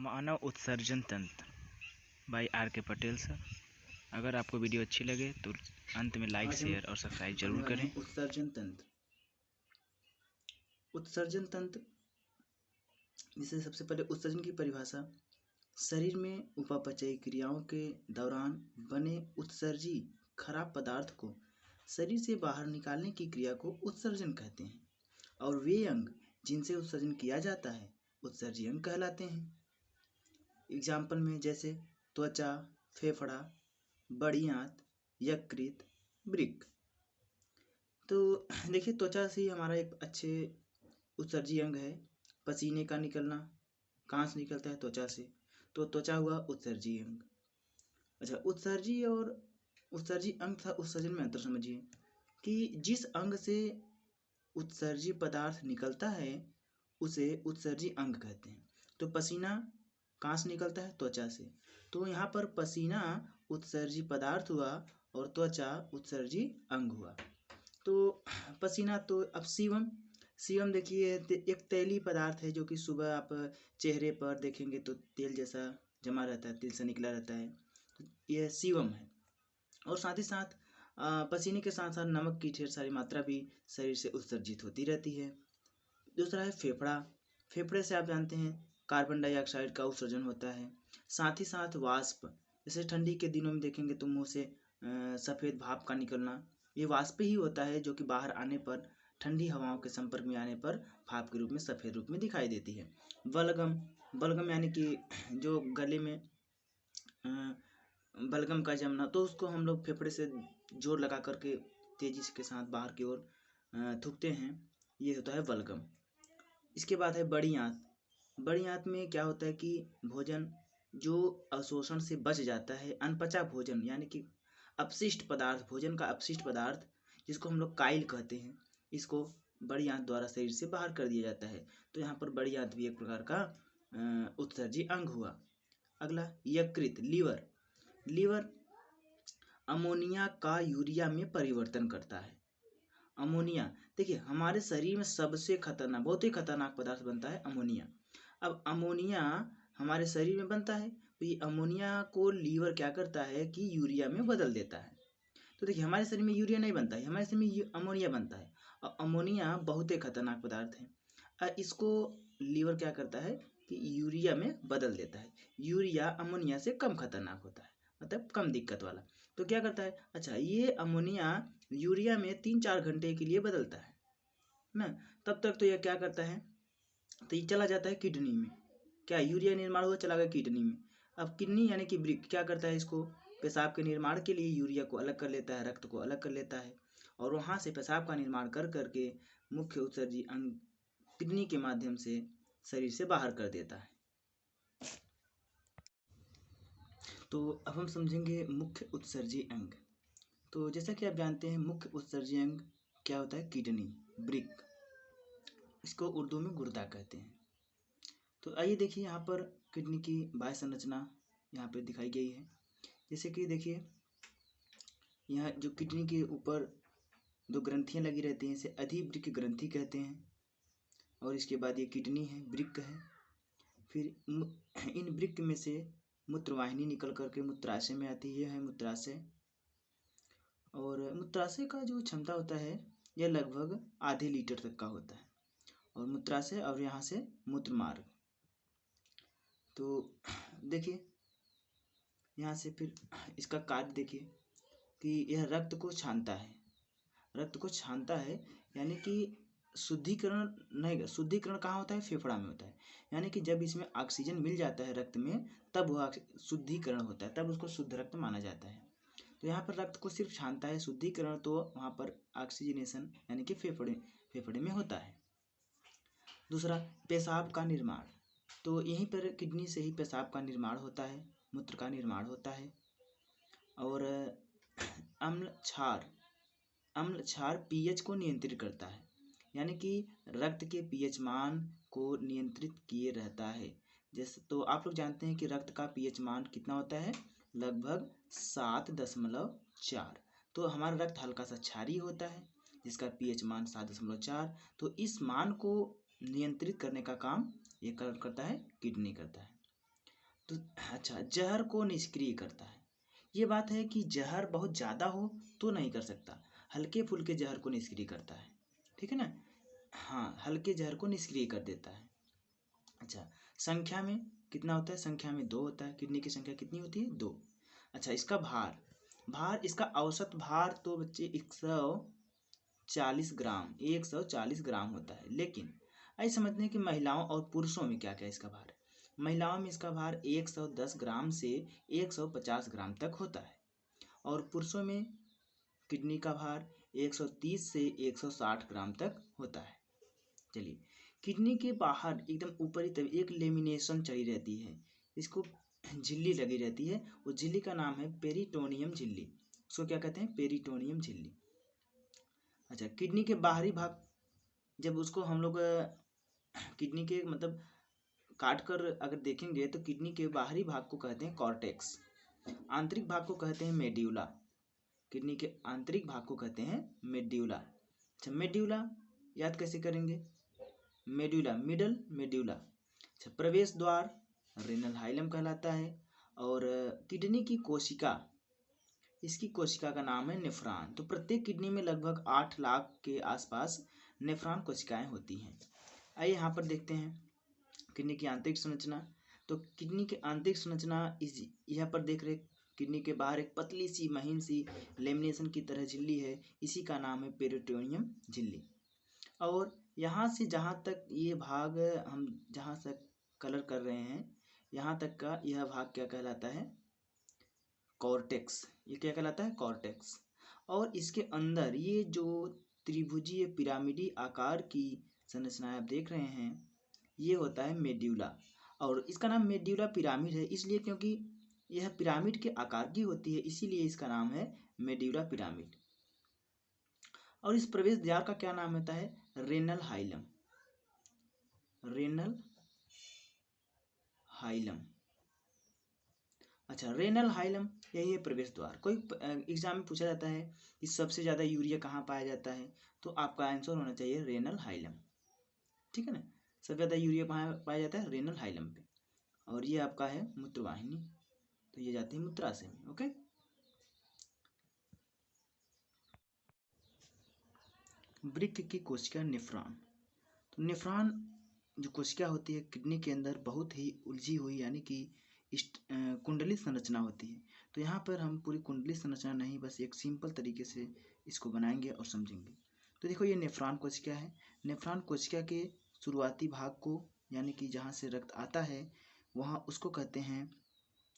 मानव उत्सर्जन तंत्र bye are के पटेल सर। अगर आपको वीडियो अच्छी लगे तो अंत में लाइक, शेयर और सब्सक्राइब जरूर करें। उत्सर्जन तंत्र जिसे सबसे पहले उत्सर्जन की परिभाषा शरीर में उपापचयी क्रियाओं के दौरान बने उत्सर्जी खराब पदार्थ को शरीर से बाहर निकालने की क्रिया को उत्सर्जन कहते हैं और वे अंग जिनसे उत्सर्जन किया जाता है उत्सर्जी अंग कहलाते हैं। एग्जाम्पल में जैसे त्वचा, फेफड़ा, बड़ी आंत, यकृत, वृक्क। तो देखिए त्वचा से हमारा एक अच्छे उत्सर्जी अंग है। पसीने का निकलना, कांस निकलता है त्वचा से, तो त्वचा हुआ उत्सर्जी अंग। अच्छा, उत्सर्जी और उत्सर्जी अंग तथा उत्सर्जन में अंतर समझिए कि जिस अंग से उत्सर्जी पदार्थ निकलता है उसे उत्सर्जी अंग कहते हैं। तो पसीना, कांस निकलता है त्वचा से, तो यहाँ पर पसीना उत्सर्जी पदार्थ हुआ और त्वचा उत्सर्जी अंग हुआ। तो पसीना, तो अब सीवम देखिए एक तैलीय पदार्थ है जो कि सुबह आप चेहरे पर देखेंगे तो तेल जैसा जमा रहता है, तेल से निकला रहता है, यह सीवम है। और साथ ही साथ पसीने के साथ साथ नमक की ढेर सारी मात्रा भी शरीर से उत्सर्जित होती रहती है। दूसरा है फेफड़ा। फेफड़े से आप जानते हैं कार्बन डाइऑक्साइड का उत्सर्जन होता है। साथ ही साथ वाष्प, जैसे ठंडी के दिनों में देखेंगे तो मुंह से सफ़ेद भाप का निकलना, ये वाष्प ही होता है जो कि बाहर आने पर, ठंडी हवाओं के संपर्क में आने पर भाप के रूप में, सफ़ेद रूप में दिखाई देती है। बलगम यानी कि जो गले में बलगम का जमना, तो उसको हम लोग फेफड़े से जोर लगा करके तेजी के साथ बाहर की ओर थूकते हैं, ये होता है बलगम। इसके बाद है बड़ी आंत। बड़ी आंत में क्या होता है कि भोजन जो अवशोषण से बच जाता है, अनपचा भोजन यानी कि अपशिष्ट पदार्थ, भोजन का अपशिष्ट पदार्थ जिसको हम लोग काइल कहते हैं, इसको बड़ी आंत द्वारा शरीर से बाहर कर दिया जाता है। तो यहाँ पर बड़ी आंत भी एक प्रकार का उत्सर्जी अंग हुआ। अगला यकृत, लीवर अमोनिया का यूरिया में परिवर्तन करता है। अमोनिया, देखिए हमारे शरीर में सबसे खतरनाक, बहुत ही खतरनाक पदार्थ बनता है अमोनिया। अब अमोनिया हमारे शरीर में बनता है तो ये अमोनिया को लीवर क्या करता है कि यूरिया में बदल देता है। तो देखिए हमारे शरीर में यूरिया नहीं बनता है, हमारे शरीर में अमोनिया बनता है और अमोनिया बहुत ही खतरनाक पदार्थ है। इसको लीवर क्या करता है कि यूरिया में बदल देता है। यूरिया अमोनिया से कम खतरनाक होता है, मतलब कम दिक्कत वाला। तो क्या करता है, अच्छा ये अमोनिया यूरिया में 3-4 घंटे के लिए बदलता है ना, तब तक तो यह क्या करता है, तो ये चला जाता है किडनी में। क्या यूरिया निर्माण हुआ, चला गया किडनी में। अब किडनी यानी कि वृक्क क्या करता है, इसको पेशाब के निर्माण के लिए यूरिया को अलग कर लेता है, रक्त को अलग कर लेता है और वहाँ से पेशाब का निर्माण कर करके मुख्य उत्सर्जी अंग किडनी के माध्यम से शरीर से बाहर कर देता है। तो अब हम समझेंगे मुख्य उत्सर्जी अंग। तो जैसा कि आप जानते हैं मुख्य उत्सर्जी अंग क्या होता है, किडनी, वृक्क, इसको उर्दू में गुर्दा कहते हैं। तो आइए देखिए यहाँ पर किडनी की बाह्य संरचना यहाँ पर दिखाई गई है। जैसे कि देखिए यहाँ जो किडनी के ऊपर 2 ग्रंथियाँ लगी रहती हैं, इसे अधिवृक्क ग्रंथि कहते हैं। और इसके बाद ये किडनी है, वृक्क है। फिर इन वृक्क में से मूत्रवाहिनी निकल करके मूत्राशय में आती है, यह है मूत्राशय। और मूत्राशय का जो क्षमता होता है यह लगभग आधे लीटर तक का होता है। और मूत्राशय और यहाँ से मूत्र मार्ग। तो देखिए यहाँ से फिर इसका कार्य देखिए कि यह रक्त को छानता है, रक्त को छानता है यानी कि शुद्धिकरण नहीं, शुद्धिकरण कहाँ होता है, फेफड़ा में होता है। यानी कि जब इसमें ऑक्सीजन मिल जाता है रक्त में तब वह शुद्धिकरण होता है, तब उसको शुद्ध रक्त माना जाता है। तो यहाँ पर रक्त को सिर्फ छानता है, शुद्धिकरण तो वहाँ पर ऑक्सीजनेशन यानी कि फेफड़े में होता है। दूसरा पेशाब का निर्माण, तो यहीं पर किडनी से ही पेशाब का निर्माण होता है, मूत्र का निर्माण होता है। और अम्ल क्षार पीएच को नियंत्रित करता है, यानी कि रक्त के पीएच मान को नियंत्रित किए रहता है। जैसे तो आप लोग जानते हैं कि रक्त का पीएच मान कितना होता है, लगभग 7.4। तो हमारा रक्त हल्का सा क्षारीय होता है जिसका पीएच मान 7.4। तो इस मान को नियंत्रित करने का काम ये करता है, किडनी करता है। तो अच्छा, जहर को निष्क्रिय करता है। ये बात है कि जहर बहुत ज़्यादा हो तो नहीं कर सकता, हल्के फुल्के जहर को निष्क्रिय करता है, ठीक है ना। हाँ, हल्के जहर को निष्क्रिय कर देता है। अच्छा, संख्या में कितना होता है? संख्या में 2 होता है। किडनी की संख्या कितनी होती है? 2। अच्छा, इसका भार, इसका औसत भार तो बच्चे 140 ग्राम, 140 ग्राम होता है। लेकिन आइए समझते हैं कि महिलाओं और पुरुषों में क्या क्या इसका भार है। महिलाओं में इसका भार 110 ग्राम से 150 ग्राम तक होता है, और पुरुषों में किडनी का भार 130 से 160 ग्राम तक होता है। चलिए, किडनी के बाहर एकदम ऊपरी तरफ एक लेमिनेशन चढ़ी रहती है, इसको झिल्ली लगी रहती है। उस झिल्ली का नाम है पेरिटोनियम झिल्ली। उसको क्या कहते हैं? पेरिटोनियम झिल्ली। अच्छा, किडनी के बाहरी भाग, जब उसको हम लोग किडनी के मतलब काट कर अगर देखेंगे तो किडनी के बाहरी भाग को कहते हैं कॉर्टेक्स, आंतरिक भाग को कहते हैं मेड्यूला। किडनी के आंतरिक भाग को कहते हैं मेड्यूला। अच्छा, मेड्यूला याद कैसे करेंगे? Medulla, middle medulla. अच्छा, प्रवेश द्वार रेनल हाइलम कहलाता है। और किडनी की कोशिका, इसकी कोशिका का नाम है नेफ्रॉन। तो प्रत्येक किडनी में लगभग 8 लाख के आसपास नेफ्रॉन कोशिकाएं होती हैं। आइए यहाँ पर देखते हैं किडनी की आंतरिक संरचना। तो किडनी की आंतरिक संरचना इस यहाँ पर देख रहे, किडनी के बाहर एक पतली सी महीन सी लेमिनेशन की तरह झिल्ली है, इसी का नाम है पेरिटोनियम झिल्ली। और यहाँ से जहाँ तक ये भाग हम जहाँ से कलर कर रहे हैं, यहाँ तक का यह भाग क्या कहलाता है? कॉर्टेक्स। ये क्या कहलाता है? कॉर्टेक्स। और इसके अंदर ये जो त्रिभुजीय पिरामिडी आकार की संरचना आप देख रहे हैं, ये होता है मेड्यूला। और इसका नाम मेड्यूला पिरामिड है इसलिए क्योंकि यह पिरामिड के आकार की होती है, इसीलिए इसका नाम है मेड्यूला पिरामिड। और इस प्रवेश द्वार का क्या नाम होता है? Renal hilum. Renal hilum. अच्छा, रेनल हाइलम यही है प्रवेश द्वार। कोई एग्जाम में पूछा जाता है कि सबसे ज़्यादा यूरिया कहाँ पाया जाता है, तो आपका आंसर होना चाहिए रेनल हाइलम, ठीक है ना। सबसे ज़्यादा यूरिया कहाँ पाया जाता है? रेनल हाइलम पे। और ये आपका है मूत्रवाहिनी, तो ये जाती है मूत्राशय में। ओके, वृक्क की कोशिका नेफ्रॉन। तो नेफ्रॉन जो कोशिका होती है किडनी के अंदर, बहुत ही उलझी हुई यानी कि कुंडली संरचना होती है। तो यहाँ पर हम पूरी कुंडली संरचना नहीं, बस एक सिंपल तरीके से इसको बनाएंगे और समझेंगे। तो देखो, ये नेफ्रॉन कोशिका है। नेफ्रॉन कोशिका के शुरुआती भाग को, यानी कि जहाँ से रक्त आता है वहाँ, उसको कहते हैं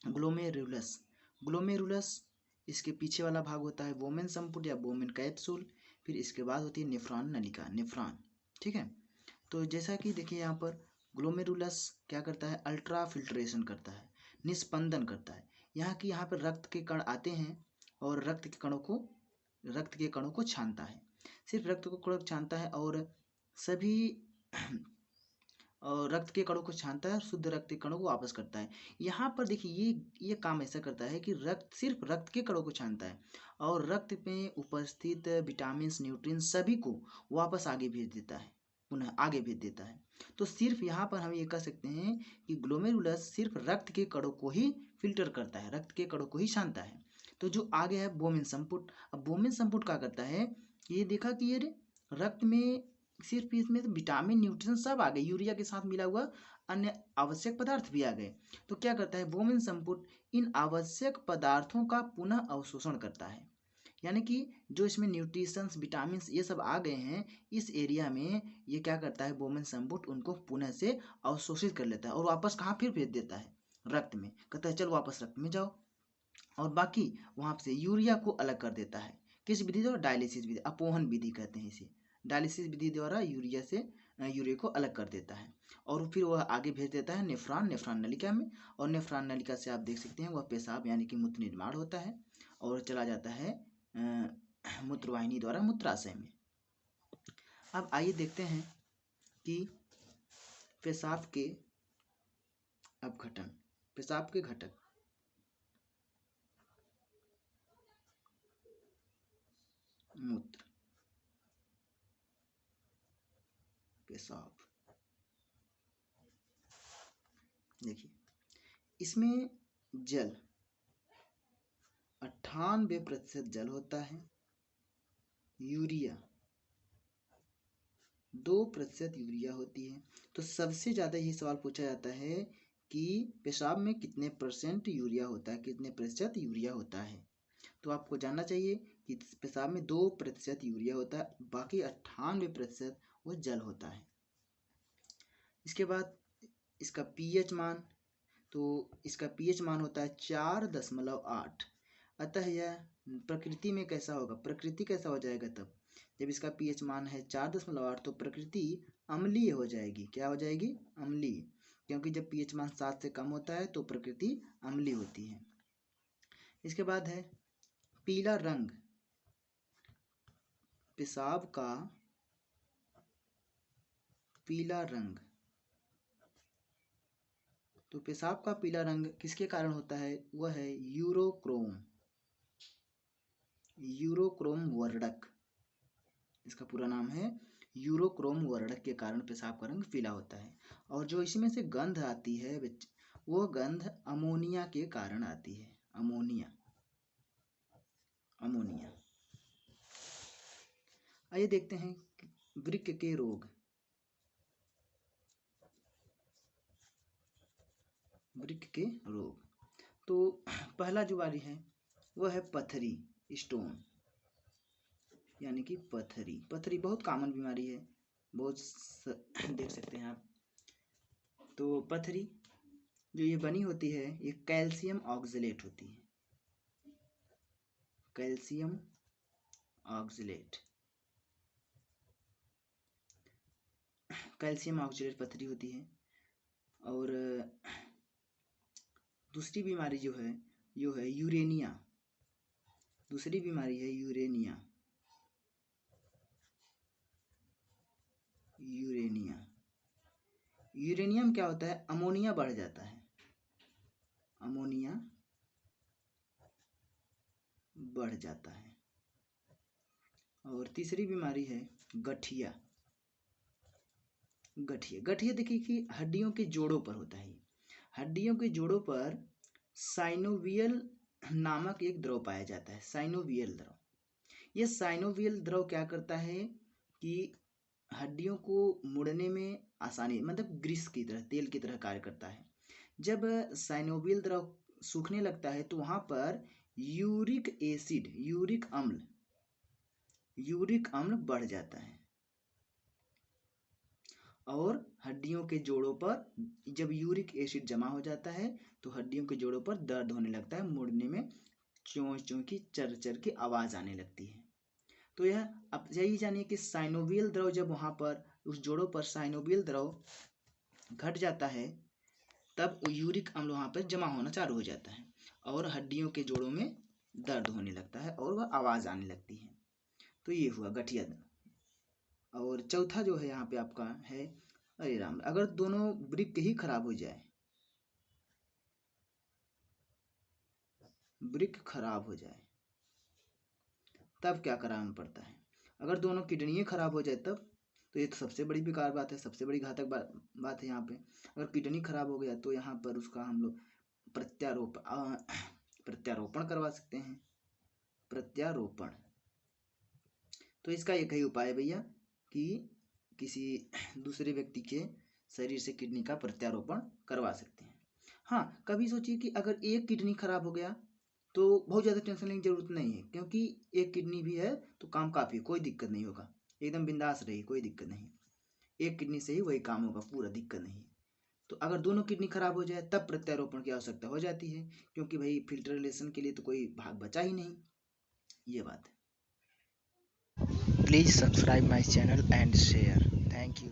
ग्लोमेरुलस। ग्लोमेरुलस, इसके पीछे वाला भाग होता है वोमेन संपुट या वोमेन कैप्सूल। फिर इसके बाद होती है नेफ्रॉन नलिका, नेफ्रॉन, ठीक है। तो जैसा कि देखिए यहाँ पर ग्लोमेरुलस क्या करता है? अल्ट्रा फिल्ट्रेशन करता है, निस्पंदन करता है। यहाँ पर रक्त के कण आते हैं और रक्त के कणों को छानता है। सिर्फ रक्त को कणों को छानता है और सभी और रक्त के कणों को छानता है और शुद्ध रक्त के कणों को वापस करता है। यहाँ पर देखिए ये काम ऐसा करता है कि सिर्फ रक्त के कणों को छानता है और रक्त में उपस्थित विटामिन, न्यूट्रिएंट सभी को वापस आगे भेज देता है, पुनः आगे भेज देता है। तो सिर्फ यहाँ पर हम ये कह सकते हैं कि ग्लोमेरुलस सिर्फ रक्त के कणों को ही फिल्टर करता है, रक्त के कणों को ही छानता है। तो जो आगे है बोमेन संपुट। अब बोमेन संपुट क्या करता है? ये देखा कि ये रक्त में सिर्फ इसमें तो विटामिन, न्यूट्रिशन सब आ गए, यूरिया के साथ मिला हुआ अन्य आवश्यक पदार्थ भी आ गए। तो क्या करता है बोमेन संपुट? इन आवश्यक पदार्थों का पुनः अवशोषण करता है। यानी कि जो इसमें न्यूट्रिशंस, विटामिन ये सब आ गए हैं इस एरिया में, ये क्या करता है बोमेन संपुट? उनको पुनः से अवशोषित कर लेता है और वापस कहाँ फिर भेज देता है? रक्त में। कहता है चल वापस रक्त में जाओ, और बाकी वहाँ से यूरिया को अलग कर देता है। किस विधि द्वारा? डायलिसिस विधि, अपोहन विधि कहते हैं इसे। डायलिसिस विधि द्वारा यूरिया को अलग कर देता है और फिर वह आगे भेज देता है नेफ्रॉन नलिका में। और नेफ्रॉन नलिका से आप देख सकते हैं वह पेशाब यानी कि मूत्र निर्माण होता है और चला जाता है मूत्रवाहिनी द्वारा मूत्राशय में। अब आइए देखते हैं कि पेशाब के अपघटन, पेशाब के घटक। मूत्र, पेशाब। देखिए, इसमें जल 98% जल होता है, यूरिया 2% यूरिया होती है। तो सबसे ज़्यादा ये सवाल पूछा जाता है कि पेशाब में कितने परसेंट यूरिया होता है, कितने प्रतिशत यूरिया होता है। तो आपको जानना चाहिए कि पेशाब में 2% यूरिया होता है, बाकी 98% वो जल होता है। इसके बाद इसका पीएच मान, तो इसका पीएच मान होता है 4.8। अतः यह प्रकृति में कैसा होगा, प्रकृति कैसा हो जाएगा तब जब इसका पीएच मान है 4.8, तो प्रकृति अम्लीय हो जाएगी। क्या हो जाएगी, अम्लीय, क्योंकि जब पीएच मान 7 से कम होता है तो प्रकृति अम्लीय होती है। इसके बाद है पीला रंग, पेशाब का पीला रंग। तो पेशाब का पीला रंग किसके कारण होता है, वह है यूरोक्रोम, यूरोक्रोम वर्णक। इसका पूरा नाम है यूरोक्रोम वर्णक के कारण पेशाब का रंग पीला होता है। और जो इसमें से गंध आती है वो गंध अमोनिया के कारण आती है, अमोनिया, अमोनिया। आइए देखते हैं वृक्क के रोग। वृक्क के रोग, तो पहला जो वाली है वह है पथरी, स्टोन, यानी कि पथरी। पथरी बहुत कॉमन बीमारी है, बहुत देख सकते हैं आप। तो पथरी जो ये बनी होती है ये कैल्शियम ऑक्सलेट होती है, कैल्शियम ऑक्सलेट, कैल्शियम ऑक्सलेट पथरी होती है। और दूसरी बीमारी जो है यूरेनिया, दूसरी बीमारी है यूरेनिया, यूरेनिया। यूरेनिया में क्या होता है, अमोनिया बढ़ जाता है, अमोनिया बढ़ जाता है। और तीसरी बीमारी है गठिया, गठिया। गठिया देखिए कि हड्डियों के जोड़ों पर होता है, हड्डियों के जोड़ों पर साइनोवियल नामक एक द्रव पाया जाता है, साइनोवियल द्रव। यह साइनोवियल द्रव क्या करता है कि हड्डियों को मुड़ने में आसानी, मतलब ग्रीस की तरह, तेल की तरह कार्य करता है। जब साइनोवियल द्रव सूखने लगता है तो वहां पर यूरिक एसिड, यूरिक अम्ल बढ़ जाता है। और हड्डियों के जोड़ों पर जब यूरिक एसिड जमा हो जाता है तो हड्डियों के जोड़ों पर दर्द होने लगता है, मुड़ने में चों चों की चर चर की आवाज आने लगती है। तो यह अब यही जानिए कि साइनोवियल द्रव जब वहां पर उस जोड़ों पर साइनोवियल द्रव घट जाता है तब यूरिक अम्ल वहां पर जमा होना चालू हो जाता है और हड्डियों के जोड़ों में दर्द होने लगता है और वह आवाज आने लगती है। तो ये हुआ गठिया। और चौथा जो है यहाँ पे आपका है, अरे राम, अगर दोनों वृक्क ही खराब हो जाए, वृक्क खराब हो जाए तब क्या कराना पड़ता है। अगर दोनों किडनी खराब हो जाए तब, तो ये तो सबसे बड़ी बेकार बात है, सबसे बड़ी घातक बात है यहाँ पे। अगर किडनी खराब हो गया तो यहाँ पर उसका हम लोग प्रत्यारोपण करवा सकते हैं, प्रत्यारोपण। तो इसका एक ही उपाय है भैया कि किसी दूसरे व्यक्ति के शरीर से किडनी का प्रत्यारोपण करवा सकते हैं। हाँ, कभी सोचिए कि अगर एक किडनी खराब हो गया तो बहुत ज़्यादा टेंशन लेने की जरूरत नहीं है, क्योंकि एक किडनी भी है तो काम काफ़ी, कोई दिक्कत नहीं होगा, एकदम बिंदास रही, कोई दिक्कत नहीं, एक किडनी से ही वही काम होगा, पूरा दिक्कत नहीं। तो अगर दोनों किडनी खराब हो जाए तब प्रत्यारोपण की आवश्यकता हो जाती है, क्योंकि भाई फिल्ट्रेशन के लिए तो कोई भाग बचा ही नहीं, ये बात है। Please subscribe my channel and share. Thank you.